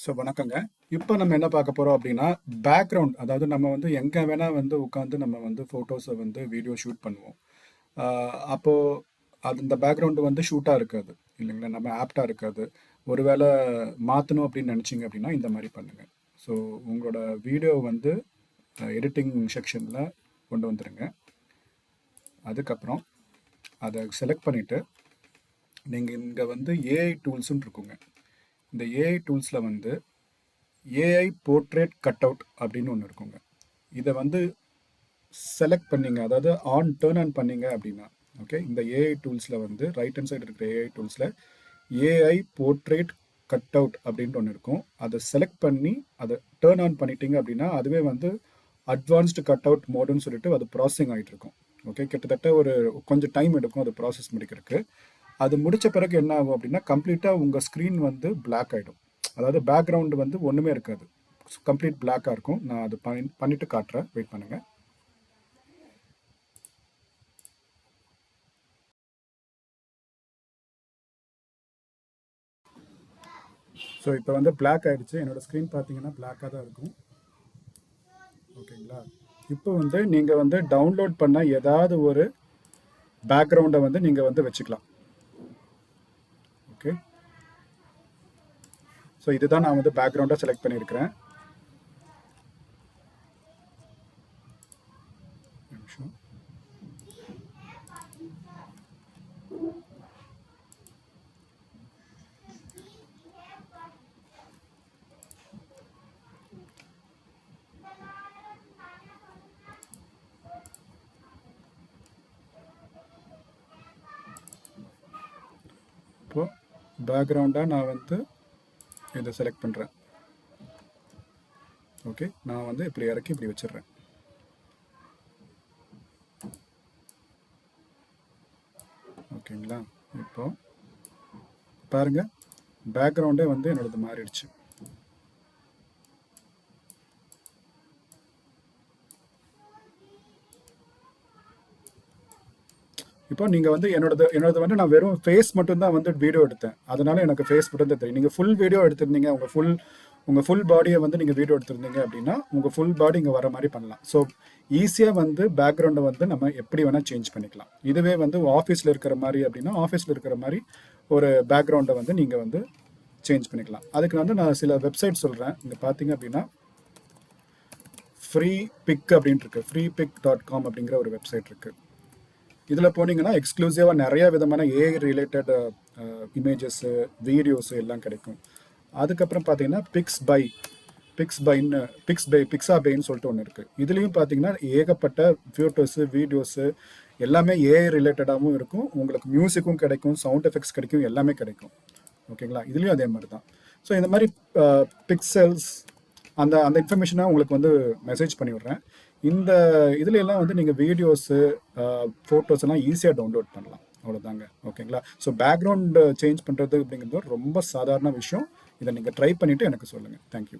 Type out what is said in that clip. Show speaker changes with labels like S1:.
S1: So வணக்கங்க. இப்போ நம்ம என்ன பார்க்க போகிறோம் அப்படின்னா, பேக்ரவுண்ட் அதாவது நம்ம வந்து எங்கே வேணால் வந்து உட்காந்து நம்ம வந்து ஃபோட்டோஸை வந்து வீடியோ ஷூட் பண்ணுவோம். அப்போது அது இந்த பேக்ரவுண்டு வந்து ஷூட்டாக இருக்காது இல்லைங்களா, நம்ம ஆப்டாக இருக்காது. ஒருவேளை மாற்றணும் அப்படின்னு நினச்சிங்க அப்படின்னா இந்த மாதிரி பண்ணுங்கள். ஸோ உங்களோட வீடியோ வந்து எடிட்டிங் செக்ஷனில் கொண்டு வந்துடுங்க. அதுக்கப்புறம் அதை செலக்ட் பண்ணிவிட்டு நீங்கள் இங்கே வந்து ஏஐ டூல்ஸுன்னு இருக்குங்க. இந்த ஏஐ டூல்ஸில் வந்து ஏஐ போர்ட்ரேட் கட் அவுட் அப்படின்னு ஒன்று இருக்குங்க. இதை வந்து செலக்ட் பண்ணிங்க, அதாவது டேர்ன் ஆன் பண்ணிங்க அப்படின்னா ஓகே, இந்த ஏஐ டூல்ஸில் வந்து ரைட் ஹேண்ட் சைடு இருக்கிற ஏஐ டூல்ஸில் ஏஐ போர்ட்ரேட் கட் அவுட் அப்படின்ட்டு ஒன்று இருக்கும். அதை செலக்ட் பண்ணி அதை டேர்ன் ஆன் பண்ணிட்டீங்க அப்படின்னா அதுவே வந்து அட்வான்ஸ்டு கட் அவுட் மோடுன்னு சொல்லிட்டு அது ப்ராசஸிங் ஆகிட்டு இருக்கும். ஓகே, கிட்டத்தட்ட ஒரு கொஞ்சம் டைம் எடுக்கும் அது ப்ராசஸ் முடிக்கிறதுக்கு. அது முடித்த பிறகு என்ன ஆகும் அப்படின்னா கம்ப்ளீட்டாக உங்கள் ஸ்க்ரீன் வந்து பிளாக் ஆகிடும். அதாவது பேக்ரவுண்டு வந்து ஒன்றுமே இருக்காது, கம்ப்ளீட் பிளாக்காக இருக்கும். நான் அது பண்ணிட்டு காட்டுறேன், வெயிட் பண்ணுங்கள். ஸோ இப்போ வந்து பிளாக் ஆகிடுச்சு. என்னோடய ஸ்க்ரீன் பார்த்தீங்கன்னா பிளாக்காக தான் இருக்கும். ஓகேங்களா, இப்போ வந்து நீங்கள் வந்து டவுன்லோட் பண்ண ஏதாவது ஒரு பேக்ரவுண்டை வந்து நீங்கள் வந்து வச்சுக்கலாம். ஓகே, ஸோ இதுதான் நான் வந்து பேக்ரவுண்டாக செலக்ட் பண்ணியிருக்கிறேன். நிமிஷம். இப்போது பேக்ரவுண்டாக நான் வந்து இதை செலக்ட் பண்ணுறேன். ஓகே, நான் வந்து இப்படி இறக்கி இப்படி வச்சிடுறேன். ஓகேங்களா, இப்போ பாருங்கள் பேக்ரவுண்டே வந்து என்னோடது மாறிடுச்சு. இப்போ நீங்கள் வந்து என்னோடது வந்து நான் வெறும் ஃபேஸ் மட்டும்தான் வந்து வீடியோ எடுத்தேன், அதனால எனக்கு ஃபேஸ் மட்டும் தான் தெரியும். நீங்கள் ஃபுல் வீடியோ எடுத்திருந்தீங்க, உங்கள் ஃபுல் பாடியை வந்து நீங்கள் வீடியோ எடுத்திருந்தீங்க அப்படின்னா உங்கள் ஃபுல் பாடி இங்கே வர மாதிரி பண்ணலாம். ஸோ ஈஸியாக வந்து பேக்ரவுண்டை வந்து நம்ம எப்படி வேணால் சேஞ்ச் பண்ணிக்கலாம். இதுவே வந்து ஆஃபீஸில் இருக்கிற மாதிரி அப்படின்னா ஆஃபீஸில் இருக்கிற மாதிரி ஒரு பேக்ரவுண்டை வந்து நீங்கள் வந்து சேஞ்ச் பண்ணிக்கலாம். அதுக்கு வந்து நான் சில வெப்சைட் சொல்கிறேன். இங்கே பார்த்தீங்க அப்படின்னா ஃப்ரீ பிக் அப்படின்ட்டு இருக்குது, freepic.com அப்படிங்கிற ஒரு வெப்சைட் இருக்குது. இதில் போனீங்கன்னா எக்ஸ்க்ளூசிவாக நிறைய விதமான ஏஐ ரிலேட்டட் இமேஜஸ்ஸு வீடியோஸு எல்லாம் கிடைக்கும். அதுக்கப்புறம் பார்த்தீங்கன்னா பிக்ஸாபைன்னு சொல்லிட்டு ஒன்று இருக்குது. இதுலேயும் பார்த்தீங்கன்னா ஏகப்பட்ட ஃபோட்டோஸு வீடியோஸு எல்லாமே ஏஐ ரிலேட்டடாகவும் இருக்கும். உங்களுக்கு மியூசிக்கும் கிடைக்கும், சவுண்ட் எஃபெக்ட்ஸ் கிடைக்கும், எல்லாமே கிடைக்கும். ஓகேங்களா, இதுலேயும் அதே மாதிரி தான். ஸோ இந்த மாதிரி பிக்சல்ஸ் அந்த அந்த இன்ஃபர்மேஷனை உங்களுக்கு வந்து மெசேஜ் பண்ணி விட்றேன். இந்த இதுல எல்லாம் வந்து நீங்கள் வீடியோஸு ஃபோட்டோஸ் எல்லாம் ஈஸியாக டவுன்லோட் பண்ணலாம். அவ்வளோதாங்க. ஓகேங்களா, ஸோ பேக்ரவுண்டு சேஞ்ச் பண்ணுறது அப்படிங்கிறது ரொம்ப சாதாரண விஷயம். இதை நீங்கள் ட்ரை பண்ணிவிட்டு எனக்கு சொல்லுங்கள். தேங்க்யூ.